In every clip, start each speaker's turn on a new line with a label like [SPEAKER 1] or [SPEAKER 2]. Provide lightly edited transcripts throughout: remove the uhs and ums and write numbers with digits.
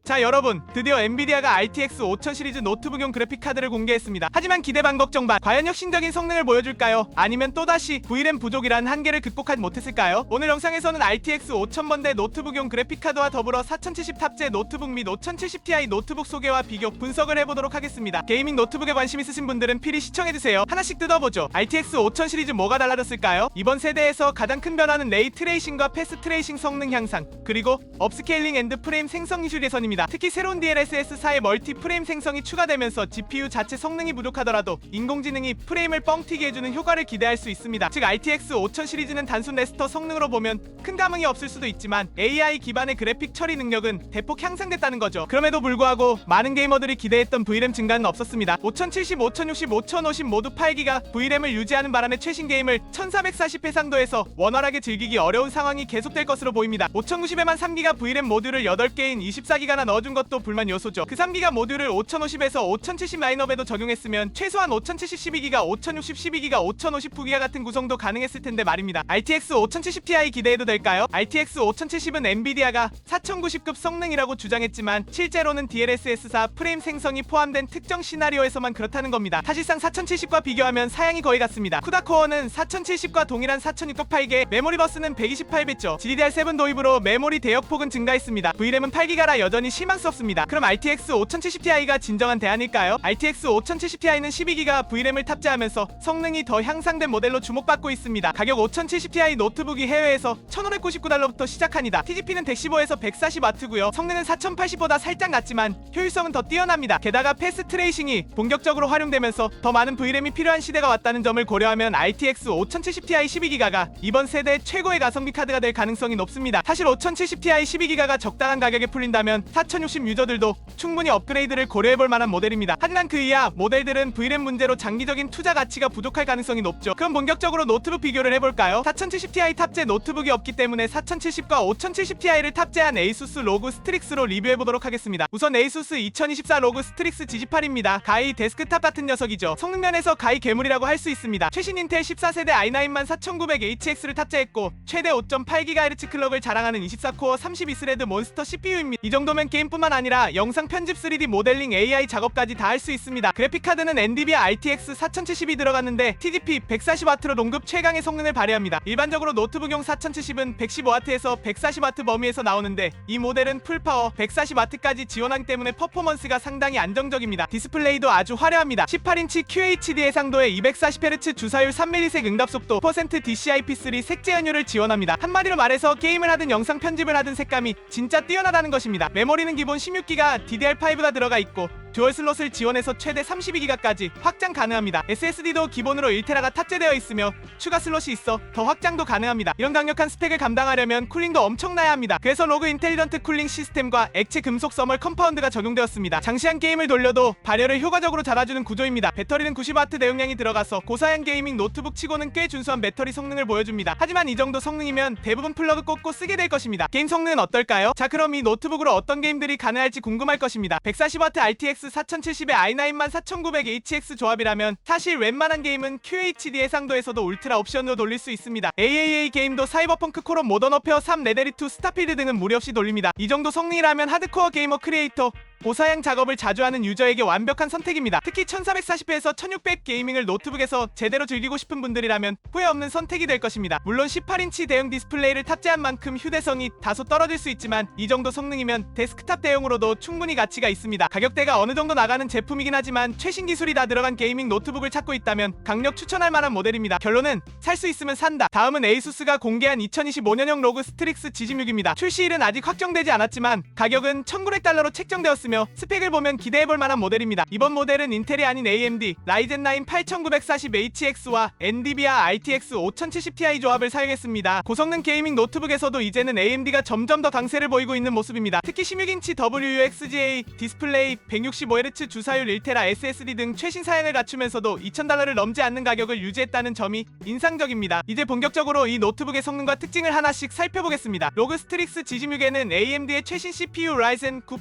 [SPEAKER 1] 자 여러분, 드디어 엔비디아가 RTX 5000 시리즈 노트북용 그래픽카드를 공개했습니다. 하지만 기대반 걱정반, 과연 혁신적인 성능을 보여줄까요? 아니면 또다시 VRAM 부족이란 한계를 극복하지 못했을까요? 오늘 영상에서는 RTX 5000번대 노트북용 그래픽카드와 더불어 4070 탑재 노트북 및 5070ti 노트북 소개와 비교, 분석을 해보도록 하겠습니다. 게이밍 노트북에 관심 있으신 분들은 필히 시청해주세요. 하나씩 뜯어보죠. RTX 5000 시리즈 뭐가 달라졌을까요? 이번 세대에서 가장 큰 변화는 레이 트레이싱과 패스 트레이싱 성능 향상, 그리고 업스케일링 앤드 프레임 생성 기술 개선입니다. 특히 새로운 DLSS4의 멀티 프레임 생성이 추가되면서 GPU 자체 성능이 부족하더라도 인공지능이 프레임을 뻥튀기 해주는 효과를 기대할 수 있습니다. 즉 RTX 5000 시리즈는 단순 레스터 성능으로 보면 큰 감흥이 없을 수도 있지만 AI 기반의 그래픽 처리 능력은 대폭 향상됐다는 거죠. 그럼에도 불구하고 많은 게이머들이 기대했던 VRAM 증가는 없었습니다. 5070, 5060, 5050 모두 8기가 VRAM을 유지하는 바람에 최신 게임을 1440 해상도에서 원활하게 즐기기 어려운 상황이 계속될 것으로 보입니다. 5090에만 3기가 VRAM 모듈을 8개인 24기가나 넣어준 것도 불만 요소죠. 그 3기가 모듈을 5050에서 5070 라인업에도 적용했으면 최소한 5070 12기가, 5060 12기가, 5050 9기가 같은 구성도 가능했을 텐데 말입니다. RTX 5070ti 기대해도 될까요? RTX 5070은 엔비디아가 4090급 성능이라고 주장했지만 실제로는 DLSS4 프레임 생성이 포함된 특정 시나리오에서만 그렇다는 겁니다. 사실상 4070과 비교하면 사양이 거의 같습니다. 쿠다 코어는 4070과 동일한 4600 8개, 메모리 버스는 128비트, GDDR7 도입으로 메모리 대역폭은 증가했습니다. VRAM은 8기가라 여전히 실망스럽습니다. 그럼 RTX 5070ti가 진정한 대안일까요? RTX 5070ti는 12기가 VRAM을 탑재하면서 성능이 더 향상된 모델로 주목받고 있습니다. 가격 5070ti 노트북이 해외에서 1599달러부터 시작합니다. TGP는 115에서 140W고요. 성능은 4080보다 살짝 낮지만 효율성은 더 뛰어납니다. 게다가 패스 트레이싱이 본격적으로 활용되면서 더 많은 VRAM이 필요한 시대가 왔다는 점을 고려하면 RTX 5070ti 12기가가 이번 세대 최고의 가성비 카드가 될 가능성이 높습니다. 사실 5070ti 12기가가 적당한 가격에 풀린다면 4060 유저들도 충분히 업그레이드를 고려해볼 만한 모델입니다. 하지만 그 이하 모델들은 VRAM 문제로 장기적인 투자 가치가 부족할 가능성이 높죠. 그럼 본격적으로 노트북 비교를 해볼까요? 4070ti 탑재 노트북이 없기 때문에 4070과 5070ti를 탑재한 ASUS 로그 스트릭스로 리뷰해보도록 하겠습니다. 우선 ASUS 2024 로그 스트릭스 G18입니다. 가히 데스크탑 같은 녀석이죠. 성능 면에서 가히 괴물이라고 할 수 있습니다. 최신 인텔 14세대 i9 14900HX를 탑재했고 최대 5.8GHz 클럭을 자랑하는 24코어 32스레드 몬스터 CPU입니다. 이 정도면 게임뿐만 아니라 영상 편집 3D 모델링 AI 작업까지 다 할 수 있습니다. 그래픽카드는 엔비디아 RTX 4070이 들어갔는데 TDP 140W로 동급 최강의 성능을 발휘합니다. 일반적으로 노트북용 4070은 115W에서 140W 범위에서 나오는데 이 모델은 풀파워 140W까지 지원하기 때문에 퍼포먼스가 상당히 안정적입니다. 디스플레이도 아주 화려합니다. 18인치 QHD 해상도에 240Hz 주사율 3ms 응답속도, DCI-P3 색재현율을 지원합니다. 한마디로 말해서 게임을 하든 영상 편집을 하든 색감이 진짜 뛰어나다는 것입니다. 메모리는 기본 16기가 DDR5가 들어가 있고 듀얼 슬롯을 지원해서 최대 32기가까지 확장 가능합니다. SSD도 기본으로 1TB가 탑재되어 있으며 추가 슬롯이 있어 더 확장도 가능합니다. 이런 강력한 스펙을 감당하려면 쿨링도 엄청나야 합니다. 그래서 로그 인텔리전트 쿨링 시스템과 액체 금속 서멀 컴파운드가 적용되었습니다. 장시간 게임을 돌려도 발열을 효과적으로 잡아주는 구조입니다. 배터리는 90W 내용량이 들어가서 고사양 게이밍 노트북 치고는 꽤 준수한 배터리 성능을 보여줍니다. 하지만 이 정도 성능이면 대부분 플러그 꽂고 쓰게 될 것입니다. 게임 성능은 어떨까요? 자, 그럼 이 노트북으로 어떤 게임들이 가능할지 궁금할 것입니다. 140W RTX 4070의 i9 14900HX 조합이라면 사실 웬만한 게임은 QHD 해상도에서도 울트라 옵션으로 돌릴 수 있습니다. AAA 게임도 사이버펑크 콜옵 모던 워페어 3 레데리2 스타필드 등은 무리 없이 돌립니다. 이 정도 성능이라면 하드코어 게이머 크리에이터, 고사양 작업을 자주 하는 유저에게 완벽한 선택입니다. 특히 1440p에서 1600 게이밍을 노트북에서 제대로 즐기고 싶은 분들이라면 후회 없는 선택이 될 것입니다. 물론 18인치 대형 디스플레이를 탑재한 만큼 휴대성이 다소 떨어질 수 있지만 이 정도 성능이면 데스크탑 대용으로도 충분히 가치가 있습니다. 가격대가 어느 정도 나가는 제품이긴 하지만 최신 기술이 다 들어간 게이밍 노트북을 찾고 있다면 강력 추천할 만한 모델입니다. 결론은 살 수 있으면 산다. 다음은 ASUS가 공개한 2025년형 로그 스트릭스 G16입니다. 출시일은 아직 확정되지 않았지만 가격은 1900달러로 책정되었습니다. 스펙을 보면 기대해볼 만한 모델입니다. 이번 모델은 인텔이 아닌 AMD 라이젠 9 8940HX와 엔비디아 RTX 5070ti 조합을 사용했습니다. 고성능 게이밍 노트북에서도 이제는 AMD가 점점 더 강세를 보이고 있는 모습입니다. 특히 16인치 WUXGA 디스플레이, 165Hz 주사율 1TB SSD 등 최신 사양을 갖추면서도 2000달러를 넘지 않는 가격을 유지했다는 점이 인상적입니다. 이제 본격적으로 이 노트북의 성능과 특징을 하나씩 살펴보겠습니다. 로그 스트릭스 G16에는 AMD의 최신 CPU 라이젠 9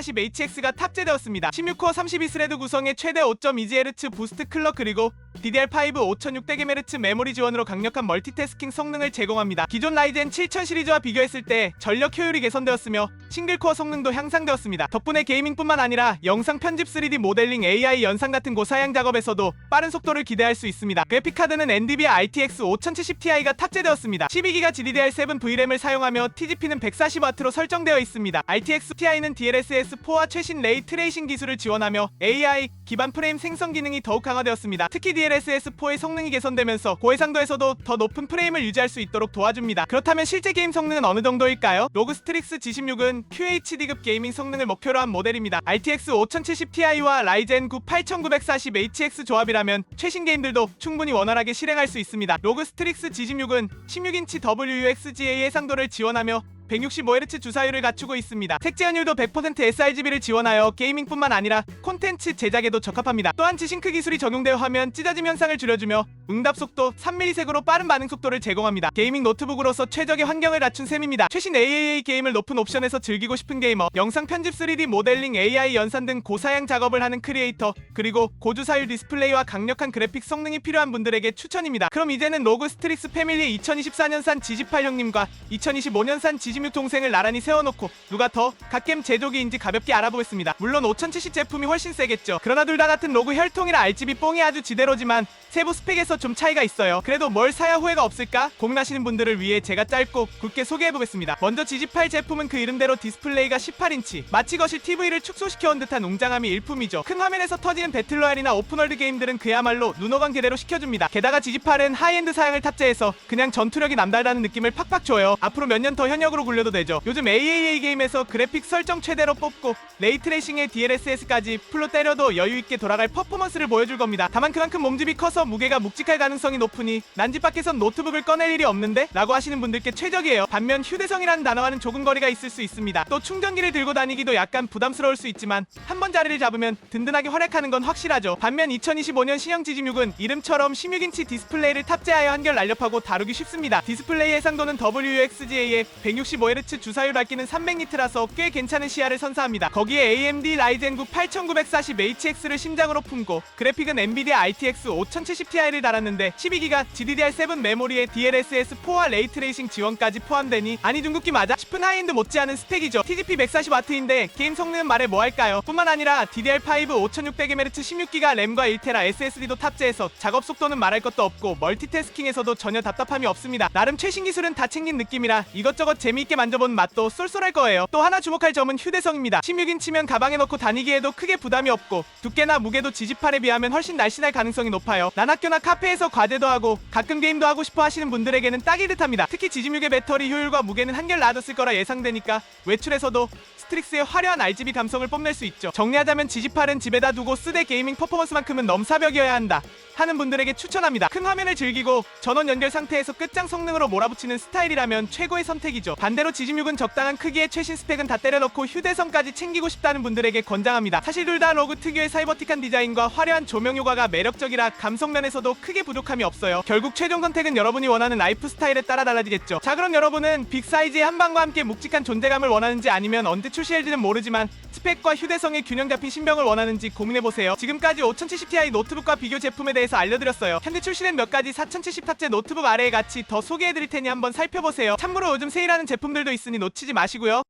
[SPEAKER 1] 8940HX가 탑재되었습니다. 16코어 32스레드 구성의 최대 5.2GHz 부스트 클럭 그리고 DDR5 5600Hz 메모리 지원으로 강력한 멀티태스킹 성능을 제공합니다. 기존 라이젠 7000 시리즈와 비교했을 때 전력 효율이 개선되었으며 싱글코어 성능도 향상되었습니다. 덕분에 게이밍뿐만 아니라 영상 편집 3D 모델링 AI 연상 같은 고사양 작업에서도 빠른 속도를 기대할 수 있습니다. 그래픽카드는 엔비디아 RTX 5070ti가 탑재되었습니다. 12기가 GDDR7 VRAM을 사용하며 TGP는 140W로 설정되어 있습니다. RTX Ti는 DLSS4와 최신 레이 트레이싱 기술을 지원하며 AI 기반 프레임 생성 기능이 더욱 강화되었습니다. 특히 DLSS4의 성능이 개선되면서 고해상도에서도 더 높은 프레임을 유지할 수 있도록 도와줍니다. 그렇다면 실제 게임 성능은 어느 정도일까요? 로그 스트릭스 G16은 QHD급 게이밍 성능을 목표로 한 모델입니다. RTX 5070ti와 라이젠 9 8940HX 조합이라면 최신 게임들도 충분히 원활하게 실행할 수 있습니다. 로그 스트릭스 G16은 16인치 WUXGA 해상도를 지원하며 165Hz 주사율을 갖추고 있습니다. 색재 연율도 100% sRGB를 지원하여 게이밍뿐만 아니라 콘텐츠 제작에도 적합합니다. 또한 지싱크 기술이 적용되어 화면 찢어짐 현상을 줄여주며 응답 속도 3ms으로 빠른 반응 속도를 제공합니다. 게이밍 노트북으로서 최적의 환경을 갖춘 셈입니다. 최신 AAA 게임을 높은 옵션에서 즐기고 싶은 게이머, 영상 편집 3D 모델링 AI 연산 등 고사양 작업을 하는 크리에이터, 그리고 고주사율 디스플레이와 강력한 그래픽 성능이 필요한 분들에게 추천입니다. 그럼 이제는 로그 스트릭스 패밀리 2024년산 G18 형님과 2025년산 G16 동생을 나란히 세워놓고 누가 더 갓겜 제조기인지 가볍게 알아보겠습니다. 물론 5070 제품이 훨씬 세겠죠. 그러나 둘 다 같은 로그 혈통이라 RGB 뽕이 아주 지대로지만 세부 스펙에서 좀 차이가 있어요. 그래도 뭘 사야 후회가 없을까? 고민하시는 분들을 위해 제가 짧고 굵게 소개해보겠습니다. 먼저 G18 제품은 그 이름대로 디스플레이가 18인치, 마치 거실 TV를 축소시켜온 듯한 웅장함이 일품이죠. 큰 화면에서 터지는 배틀로얄이나 오픈월드 게임들은 그야말로 눈호강 제대로 시켜줍니다. 게다가 G18은 하이엔드 사양을 탑재해서 그냥 전투력이 남다르다는 느낌을 팍팍 줘요. 앞으로 몇 년 더 현역으로 굴려도 되죠. 요즘 AAA 게임에서 그래픽 설정 최대로 뽑고 레이트레이싱에 DLSS까지 풀로 때려도 여유있게 돌아갈 퍼포먼스를 보여줄 겁니다. 다만 그만큼 몸집이 커서 무게가 묵직할 가능성이 높으니 난 집 밖에선 노트북을 꺼낼 일이 없는데? 라고 하시는 분들께 최적이에요. 반면 휴대성이라는 단어와는 조금 거리가 있을 수 있습니다. 또 충전기를 들고 다니기도 약간 부담스러울 수 있지만 한번 자리를 잡으면 든든하게 활약하는 건 확실하죠. 반면 2025년 신형 G16은 이름처럼 16인치 디스플레이를 탑재하여 한결 날렵하고 다루기 쉽습니다. 디스플레이 해상도는 WUXGA에 165Hz 주사율 밝기는 300니트라서 꽤 괜찮은 시야를 선사합니다. 거기에 AMD 라이젠 9 8940HX를 심장으로 품고 그래픽은 엔비디아 RTX 5070ti를 달았는데 12기가 GDDR7 메모리에 DLSS4와 레이트레이싱 지원까지 포함되니 아니 중국기 맞아 싶은 하이엔드 못지않은 스펙이죠. TGP 140W인데 게임 성능은 말해 뭐할까요? 뿐만 아니라 DDR5 5600Hz 16기가 램과 1TB SSD도 탑재해서 작업 속도는 말할 것도 없고 멀티태스킹에서도 전혀 답답함이 없습니다. 나름 최신 기술은 다 챙긴 느낌이라 이것저것 재미있게 만져본 맛도 쏠쏠할 거예요. 또 하나 주목할 점은 휴대성입니다. 16인치면 가방에 넣고 다니기에도 크게 부담이 없고 두께나 무게도 G18에 비하면 훨씬 날씬할 가능성이 높아요. 난 학교나 카페에서 과제도 하고 가끔 게임도 하고 싶어 하시는 분들에게는 딱일 듯합니다. 특히 G16의 배터리 효율과 무게는 한결 나아졌을 거라 예상되니까 외출에서도 스트릭스의 화려한 RGB 감성을 뽐낼 수 있죠. 정리하자면 G18은 집에다 두고 쓰되 게이밍 퍼포먼스만큼은 넘사벽이어야 한다 하는 분들에게 추천합니다. 큰 화면을 즐기고 전원 연결 상태에서 끝장 성능으로 몰아붙이는 스타일이라면 최고의 선택이죠. 반대로 G16은 적당한 크기의 최신 스펙은 다 때려넣고 휴대성까지 챙기고 싶다는 분들에게 권장합니다. 사실 둘 다 로그 특유의 사이버틱한 디자인과 화려한 조명 효과가 매력적이라 감성면에서도 크게 부족함이 없어요. 결국 최종 선택은 여러분이 원하는 라이프 스타일에 따라 달라지겠죠. 자, 그럼 여러분은 빅 사이즈의 한방과 함께 묵직한 존재감을 원하는지 아니면 언제 출시할지는 모르지만 스펙과 휴대성의 균형 잡힌 신병을 원하는지 고민해보세요. 지금까지 5070ti 노트북과 비교 제품에 대해서 알려드렸어요. 현재 출시된 몇 가지 4070 탑재 노트북 아래의 가치 더 소개해드릴 테니 한번 살펴보세요. 참고로 요즘 세일하는 제품들도 있으니 놓치지 마시고요.